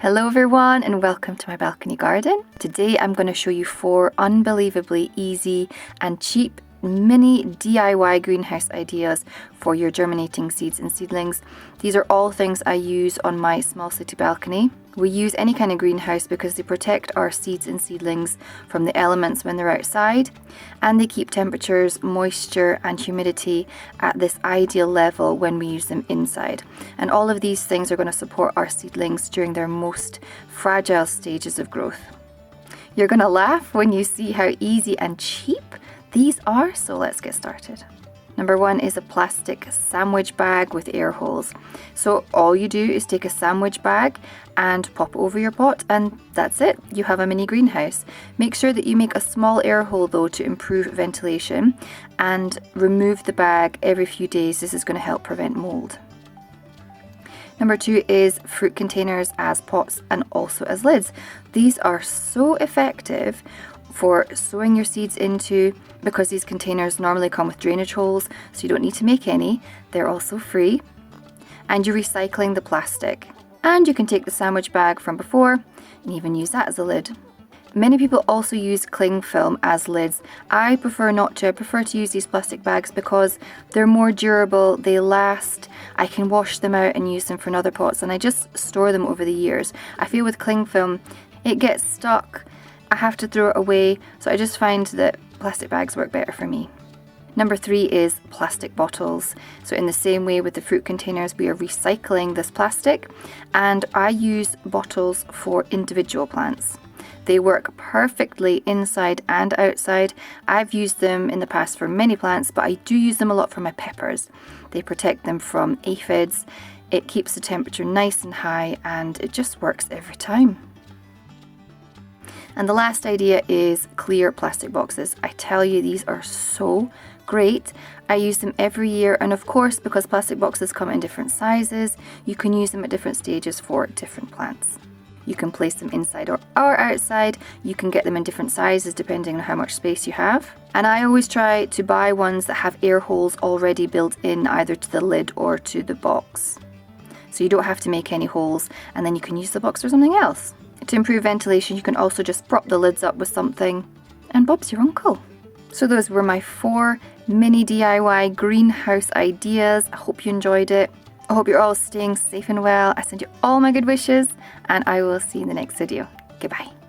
Hello everyone and welcome to my balcony garden. Today I'm going to show you 4 unbelievably easy and cheap mini DIY greenhouse ideas for your germinating seeds and seedlings. These are all things I use on my small city balcony. We use any kind of greenhouse because they protect our seeds and seedlings from the elements when they're outside, and they keep temperatures, moisture and humidity at this ideal level when we use them inside. And all of these things are going to support our seedlings during their most fragile stages of growth. You're going to laugh when you see how easy and cheap these are, so let's get started. Number 1 is a plastic sandwich bag with air holes. So all you do is take a sandwich bag and pop it over your pot, and that's it. You have a mini greenhouse. Make sure that you make a small air hole though to improve ventilation, and remove the bag every few days. This is going to help prevent mold. Number 2 is fruit containers as pots and also as lids. These are so effective for sowing your seeds into, because these containers normally come with drainage holes, so you don't need to make any. They're also free, and you're recycling the plastic. And you can take the sandwich bag from before and even use that as a lid. Many people also use cling film as lids. I prefer not to. I prefer to use these plastic bags because they're more durable, they last, I can wash them out and use them for another pots, and I just store them over the years. I feel with cling film, it gets stuck, I have to throw it away, so I just find that plastic bags work better for me. Number 3 is plastic bottles. So in the same way with the fruit containers, we are recycling this plastic, and I use bottles for individual plants. They work perfectly inside and outside. I've used them in the past for many plants, but I do use them a lot for my peppers. They protect them from aphids, it keeps the temperature nice and high, and it just works every time. And the last idea is clear plastic boxes. I tell you, these are so great. I use them every year, and of course, because plastic boxes come in different sizes, you can use them at different stages for different plants. You can place them inside or outside. You can get them in different sizes depending on how much space you have. And I always try to buy ones that have air holes already built in, either to the lid or to the box. So you don't have to make any holes, and then you can use the box for something else. To improve ventilation, you can also just prop the lids up with something, and Bob's your uncle. So those were my 4 mini DIY greenhouse ideas. I hope you enjoyed it. I hope you're all staying safe and well. I send you all my good wishes, and I will see you in the next video. Goodbye.